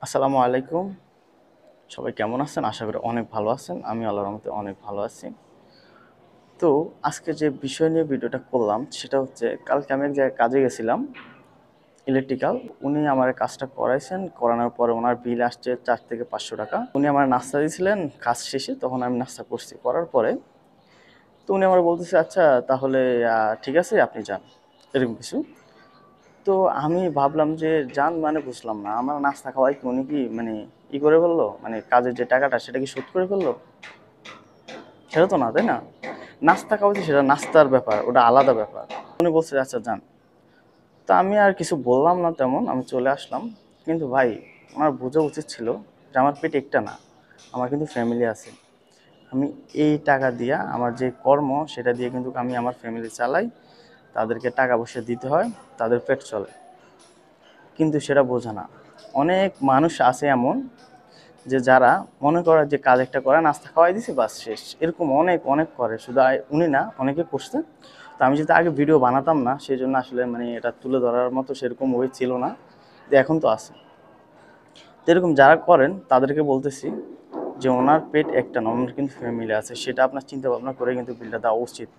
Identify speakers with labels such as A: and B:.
A: আসসালামু আলাইকুম। সবাই কেমন আছেন? আশা করি অনেক ভালো আছেন। আমি আল্লাহর রহমতে অনেক ভালো আছি। তো আজকে যে বিষয় নিয়ে ভিডিওটা করলাম সেটা হচ্ছে কালকে আমি এক জায়গায় কাজে গেছিলাম ইলেকট্রিক্যাল। উনি আমার কাজটা করাইছেন। করানোর পরে উনার বিল আসছে ৪ থেকে ৫০০ টাকা। উনি আমার নাস্তা দিয়েছিলেন কাজ শেষে, তখন আমি নাস্তা করছি। করার পরে তো উনি আমার বলতেছে, "আচ্ছা তাহলে ঠিক আছে আপনি যান।" এরকম কিছু। তো আমি ভাবলাম যে যান মানে বুঝলাম না। আমার নাস্তা খাওয়াই কি উনি কি মানে করে ফেললো? মানে কাজের যে টাকাটা সেটা কি শোধ করে ফেললো? সেটা তো না, তাই না? নাস্তা খাওয়াইছি সেটা নাস্তার ব্যাপার, ওটা আলাদা ব্যাপার। উনি বলছে আচ্ছা যান। তো আমি আর কিছু বললাম না তেমন, আমি চলে আসলাম। কিন্তু ভাই আমার বোঝা উচিত ছিল যে আমার পেট একটা না, আমার কিন্তু ফ্যামিলি আছে। আমি এই টাকা দিয়া আমার যে কর্ম সেটা দিয়ে কিন্তু আমি আমার ফ্যামিলি চালাই, তাদেরকে টাকা পয়সা দিতে হয়, তাদের পেট চলে। কিন্তু সেটা বোঝে না। অনেক মানুষ আছে এমন যে যারা মনে করে যে কাজ একটা করে নাস্তা খাওয়াই দিছি বাস শেষ, এরকম অনেক অনেক করে। শুধু উনি না, অনেকে করছে। তো আমি যদি আগে ভিডিও বানাতাম না, সেই জন্য আসলে মানে এটা তুলে ধরার মতো সেরকম ওয়ে ছিল না। তো এখন তো আছে। তো এরকম যারা করেন তাদেরকে বলতেছি যে ওনার পেট একটা না, ওনার কিন্তু ফ্যামিলি আছে, সেটা আপনার চিন্তা ভাবনা করে কিন্তু বিলটা দেওয়া উচিত।